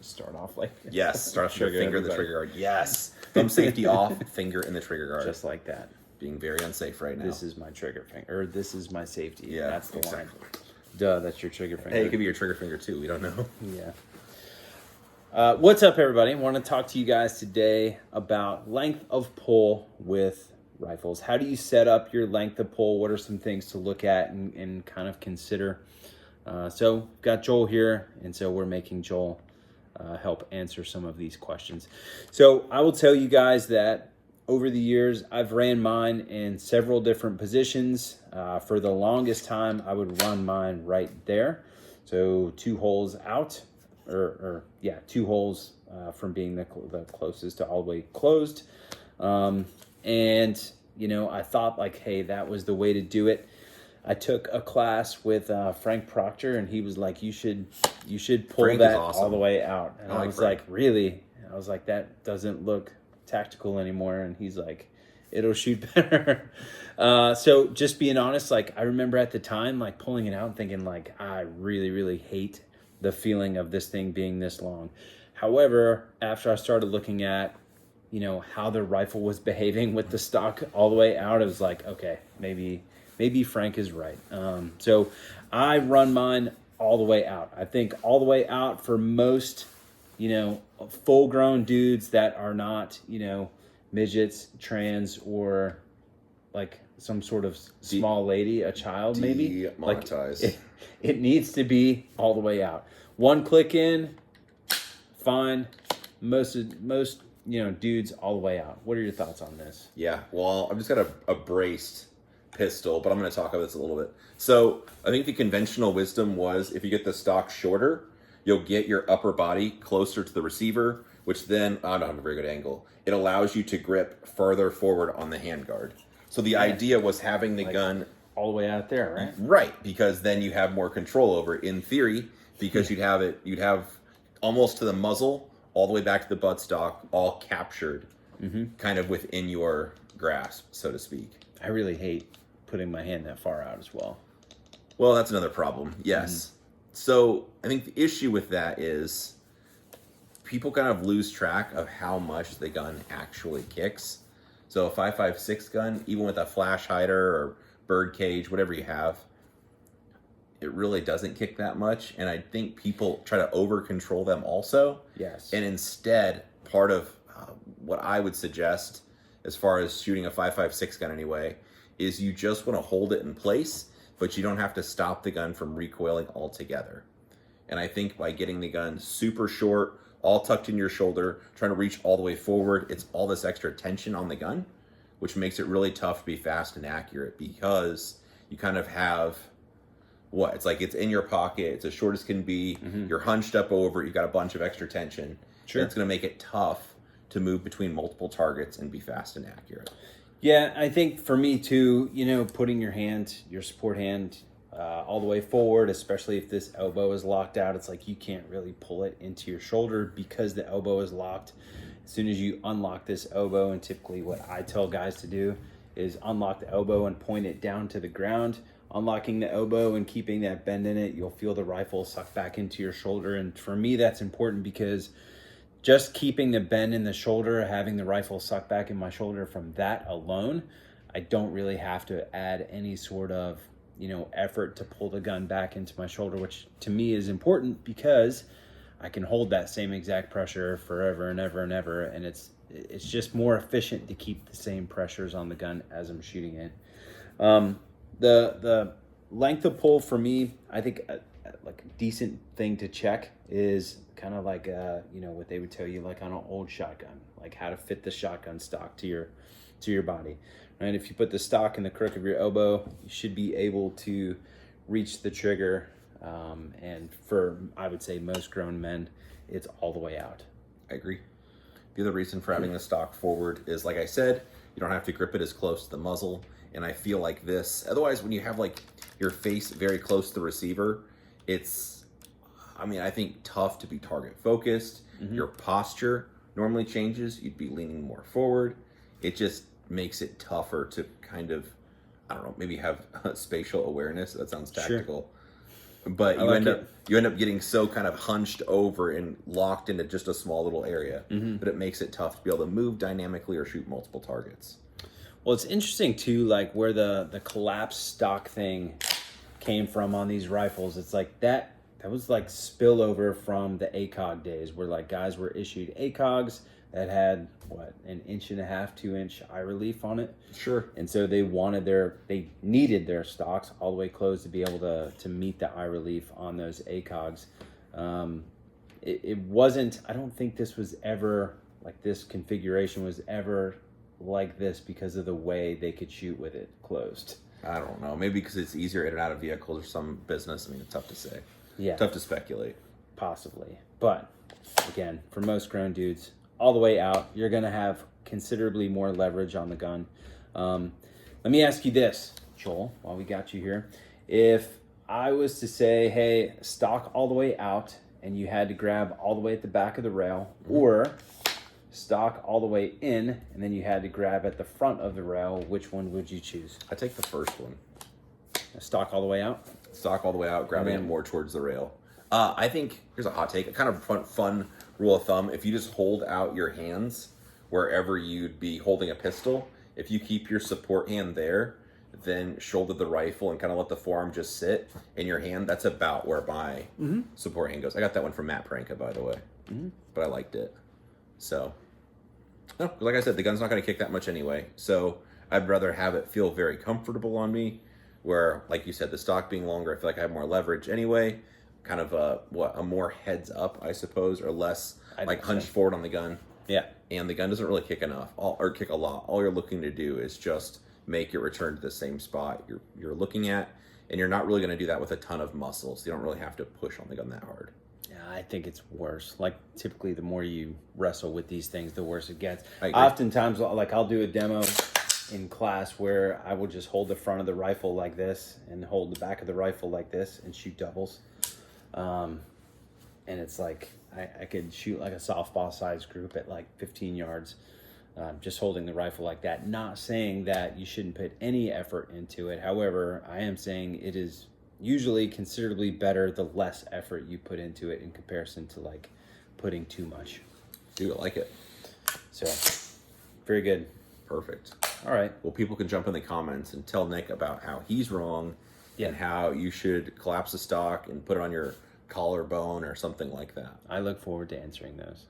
start off like this. Yes, start off with your finger in the trigger guard. Yes. Thumb safety off, finger in the trigger guard. Just like that. Being very unsafe right now. This is my trigger finger, or this is my safety. Yeah, that's the exactly. line. Duh, that's your trigger finger. Hey, it could be your trigger finger too. We don't know. Yeah. What's up, everybody? I want to talk to you guys today about length of pull with rifles. How do you set up your length of pull? What are some things to look at and kind of consider? So we've got Joel here, and so we're making Joel help answer some of these questions. So I will tell you guys that over the years, I've ran mine in several different positions. For the longest time, I would run mine right there. So 2 holes out, or 2 holes from being the closest to all the way closed. And, you know, I thought like, hey, that was the way to do it. I took a class with Frank Proctor, and he was like, you should pull Frank that is awesome. all the way out. And I was Frank. like, really? And I was like, that doesn't look tactical anymore. And he's like, it'll shoot better. So just being honest, like I remember at the time, like pulling it out and thinking like, I really, really hate the feeling of this thing being this long. However, after I started looking at, you know, how the rifle was behaving with the stock all the way out, it was like, okay, maybe Frank is right. So I run mine all the way out. I think all the way out for most, you know, full-grown dudes that are not, you know, midgets, trans, or like some sort of small lady, a child maybe. Demonetize. Like it needs to be all the way out. 1 click in, fine. Most you know, dudes all the way out. What are your thoughts on this? Yeah, well, I've just got a braced pistol, but I'm going to talk about this a little bit. So I think the conventional wisdom was if you get the stock shorter, you'll get your upper body closer to the receiver, which then, I don't have a very good angle. It allows you to grip further forward on the handguard. So the idea was having the gun all the way out there, right? Right, because then you have more control over it in theory, because you'd have almost to the muzzle, all the way back to the buttstock, all captured, kind of within your grasp, so to speak. I really hate putting my hand that far out as well. Well, that's another problem. Yes. So I think the issue with that is people kind of lose track of how much the gun actually kicks. So a 5.56 gun, even with a flash hider or bird cage, whatever you have, it really doesn't kick that much. And I think people try to over control them also. Yes. And instead, part of what I would suggest as far as shooting a 5.56 gun anyway, is you just want to hold it in place, but you don't have to stop the gun from recoiling altogether. And I think by getting the gun super short, all tucked in your shoulder, trying to reach all the way forward, it's all this extra tension on the gun, which makes it really tough to be fast and accurate, because you kind of have it's like it's in your pocket, it's as short as can be, you're hunched up over it, you've got a bunch of extra tension. Sure. And it's going to make it tough to move between multiple targets and be fast and accurate. Yeah, I think for me too, you know, putting your support hand all the way forward, especially if this elbow is locked out, it's like you can't really pull it into your shoulder because the elbow is locked. As soon as you unlock this elbow, and typically what I tell guys to do is unlock the elbow and point it down to the ground. Unlocking the elbow and keeping that bend in it, you'll feel the rifle suck back into your shoulder. And for me, that's important because just keeping the bend in the shoulder, having the rifle suck back in my shoulder from that alone, I don't really have to add any sort of, you know, effort to pull the gun back into my shoulder, which to me is important because I can hold that same exact pressure forever and ever and ever. And it's just more efficient to keep the same pressures on the gun as I'm shooting it. The length of pull for me, I think like a decent thing to check is kind of like, you know, what they would tell you like on an old shotgun, like how to fit the shotgun stock to your body, right? If you put the stock in the crook of your elbow, you should be able to reach the trigger. And for, I would say most grown men, it's all the way out. I agree. The other reason for having the stock forward is, like I said, you don't have to grip it as close to the muzzle. And I feel like this, otherwise when you have like your face very close to the receiver, it's, I think tough to be target focused. Your posture normally changes. You'd be leaning more forward. It just makes it tougher to kind of, I don't know, maybe have spatial awareness. That sounds tactical. but I like it. you end up getting so kind of hunched over and locked into just a small little area that it makes it tough to be able to move dynamically or shoot multiple targets. Well, it's interesting too, like where the collapsed stock thing came from on these rifles. It's like that was like spillover from the ACOG days, where like guys were issued ACOGs that had what, 1.5 to 2 inch eye relief on it. Sure. And so they needed their stocks all the way closed to be able to meet the eye relief on those ACOGs. It wasn't, I don't think this was ever like, this configuration was ever like this because of the way they could shoot with it closed. I don't know. Maybe because it's easier in and out of vehicles or some business. I mean, it's tough to say. Yeah. Tough to speculate. Possibly. But again, for most grown dudes, all the way out, you're going to have considerably more leverage on the gun. Let me ask you this, Joel, while we got you here. If I was to say, hey, stock all the way out, and you had to grab all the way at the back of the rail, or stock all the way in, and then you had to grab at the front of the rail, which one would you choose? I take the first one. Stock all the way out? Stock all the way out, grabbing it more towards the rail. I think, here's a hot take, a kind of fun rule of thumb. If you just hold out your hands wherever you'd be holding a pistol, if you keep your support hand there, then shoulder the rifle and kind of let the forearm just sit in your hand, that's about where my support hand goes. I got that one from Matt Pranka, by the way, but I liked it. So, no, like I said, the gun's not going to kick that much anyway. So I'd rather have it feel very comfortable on me, where, like you said, the stock being longer, I feel like I have more leverage anyway. Kind of a more heads up, I suppose, or less like hunched forward on the gun. Yeah. And the gun doesn't really kick enough, or kick a lot. All you're looking to do is just make it return to the same spot you're looking at, and you're not really going to do that with a ton of muscles. You don't really have to push on the gun that hard. Yeah, I think it's worse. Like, typically, the more you wrestle with these things, the worse it gets. I agree. Oftentimes, like, I'll do a demo in class where I will just hold the front of the rifle like this and hold the back of the rifle like this and shoot doubles. And it's like I could shoot like a softball size group at like 15 yards, just holding the rifle like that. Not saying that you shouldn't put any effort into it. However, I am saying it is usually considerably better the less effort you put into it in comparison to like putting too much. Dude, I like it. So, very good. Perfect. All right. Well, people can jump in the comments and tell Nick about how he's wrong and how you should collapse the stock and put it on your collarbone or something like that. I look forward to answering those.